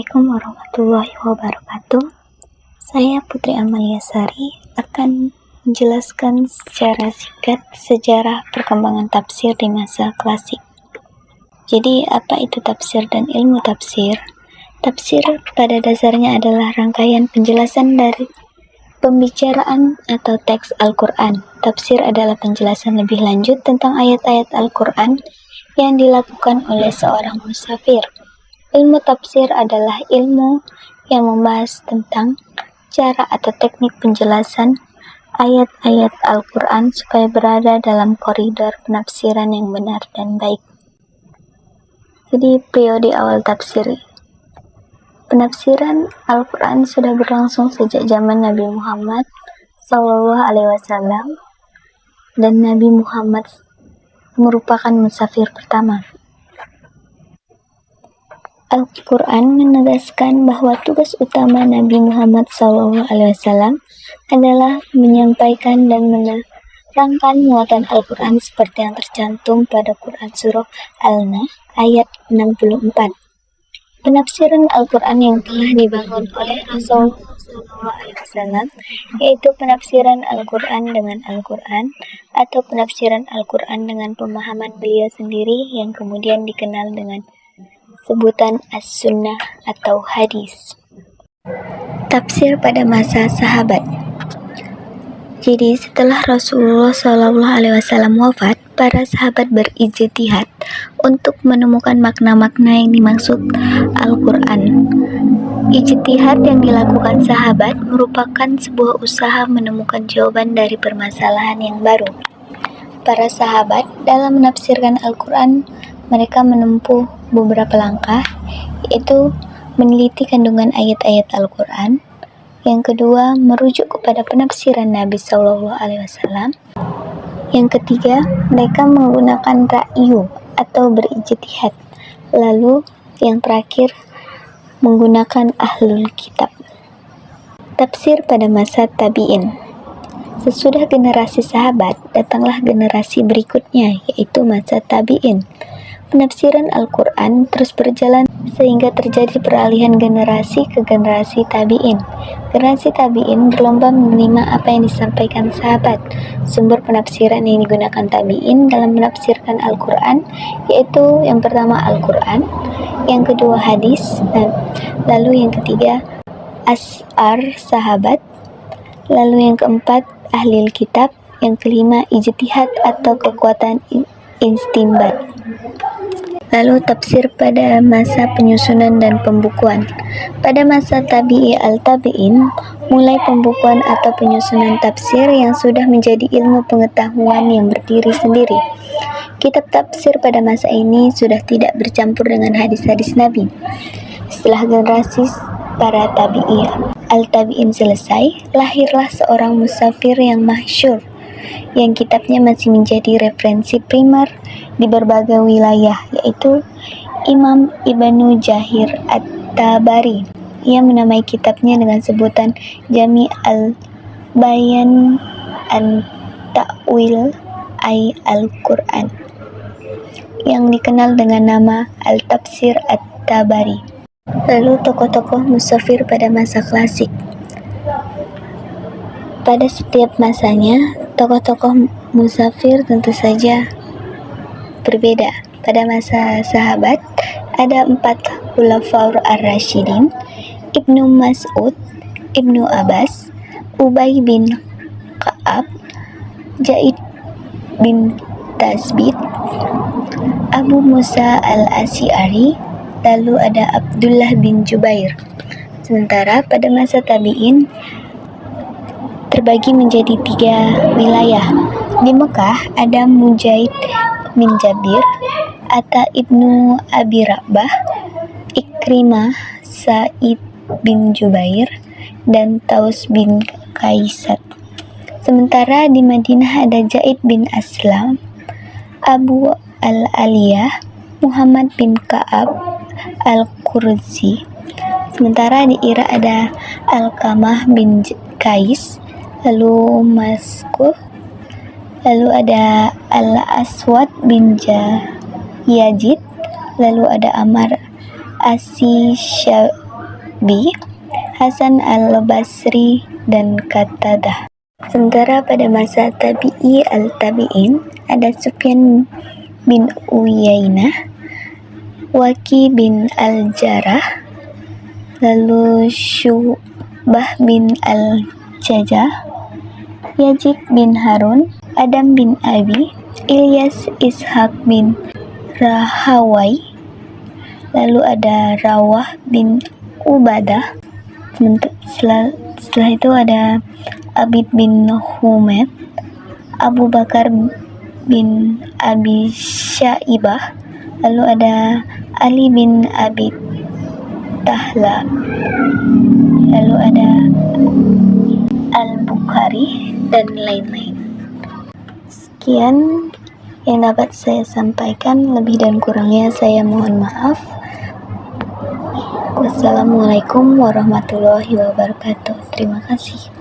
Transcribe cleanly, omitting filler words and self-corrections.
Assalamualaikum warahmatullahi wabarakatuh. Saya Putri Amalia Sari akan menjelaskan secara singkat sejarah perkembangan tafsir di masa klasik. Jadi, apa itu tafsir dan ilmu tafsir? Tafsir pada dasarnya adalah rangkaian penjelasan dari pembicaraan atau teks Al-Quran. Tafsir adalah penjelasan lebih lanjut tentang ayat-ayat Al-Quran yang dilakukan oleh seorang musafir. Ilmu tafsir adalah ilmu yang membahas tentang cara atau teknik penjelasan ayat-ayat Al-Quran supaya berada dalam koridor penafsiran yang benar dan baik. Jadi, periode awal tafsir. Penafsiran Al-Quran sudah berlangsung sejak zaman Nabi Muhammad SAW, dan Nabi Muhammad merupakan musafir pertama. Al-Quran menegaskan bahwa tugas utama Nabi Muhammad SAW adalah menyampaikan dan menerangkan muatan Al-Quran seperti yang tercantum pada Quran Surah Al-Nahl ayat 64. Penafsiran Al-Quran yang telah dibangun oleh Rasulullah SAW yaitu penafsiran Al-Quran dengan Al-Quran atau penafsiran Al-Quran dengan pemahaman beliau sendiri yang kemudian dikenal dengan sebutan As-Sunnah atau hadis. Tafsir pada masa sahabat. Jadi, setelah Rasulullah SAW wafat, para sahabat berijtihad untuk menemukan makna-makna yang dimaksud Al-Quran. Ijtihad yang dilakukan sahabat merupakan sebuah usaha menemukan jawaban dari permasalahan yang baru. Para sahabat dalam menafsirkan Al-Quran, mereka menempuh beberapa langkah, yaitu meneliti kandungan ayat-ayat Al-Quran. Yang kedua, merujuk kepada penafsiran Nabi SAW. Yang ketiga, mereka menggunakan ra'yu atau berijtihad. Lalu, yang terakhir, menggunakan ahlul kitab. Tafsir pada masa tabi'in. Sesudah generasi sahabat, datanglah generasi berikutnya, yaitu masa tabi'in. Penafsiran Al-Quran terus berjalan sehingga terjadi peralihan generasi ke generasi tabi'in. Generasi tabi'in berlomba menerima apa yang disampaikan sahabat. Sumber penafsiran yang digunakan tabi'in dalam menafsirkan Al-Quran yaitu yang pertama Al-Quran, yang kedua hadis, dan lalu yang ketiga asar sahabat, lalu yang keempat ahli kitab, yang kelima ijtihad atau kekuatan istinbat. Lalu tafsir pada masa penyusunan dan pembukuan. Pada masa tabi'i al-tabi'in, mulai pembukuan atau penyusunan tafsir yang sudah menjadi ilmu pengetahuan yang berdiri sendiri. Kitab tafsir pada masa ini sudah tidak bercampur dengan hadis-hadis Nabi. Setelah generasi para tabi'i al-tabi'in selesai, lahirlah seorang musafir yang masyhur, yang kitabnya masih menjadi referensi primer di berbagai wilayah, yaitu Imam Ibnu Jarir At-Tabari. Ia menamai kitabnya dengan sebutan Jami' al-Bayan an Ta'wil Al-Quran, yang dikenal dengan nama Al-Tafsir At-Tabari. Lalu tokoh-tokoh musafir pada masa klasik. Pada setiap masanya, tokoh-tokoh musafir tentu saja berbeda. Pada masa sahabat, ada 4 khulafaur ar-rasyidin, Ibnu Mas'ud, Ibnu Abbas, Ubay bin Ka'ab, Zaid bin Tasbit, Abu Musa al-Asy'ari, lalu ada Abdullah bin Jubair. Sementara pada masa tabi'in terbagi menjadi 3 wilayah. Di Mekah ada Mujahid bin Jabir, Atta ibnu Abi Rabah, Ikrimah, Sa'id bin Jubair, dan Taus bin Kaisat. Sementara di Madinah ada Zaid bin Aslam, Abu al-Aliyah, Muhammad bin Ka'ab al-Qurzi. Sementara di Irak ada Alqamah bin Qais, lalu Maskuh, lalu ada Al-Aswad bin Yazid, lalu ada Ammar Syu'bi, Hasan al-Basri, dan Qatadah. Sementara pada masa tabi'i al-tabi'in ada Sufyan bin Uyainah, Waki bin al-Jarrah, lalu Syu'bah bin al-Jajah, Yazid bin Harun, Adam bin Abi, Ilyas Ishaq bin Rahawai, lalu ada Rawah bin Ubadah. Setelah itu ada Abid bin Humaid, Abu Bakar bin Abi Syaibah, lalu ada Ali bin Abi Tahla, lalu ada Al-Bukhari, dan lain-lain. Sekian yang dapat saya sampaikan, lebih dan kurangnya saya mohon maaf. Wassalamualaikum warahmatullahi wabarakatuh. Terima kasih.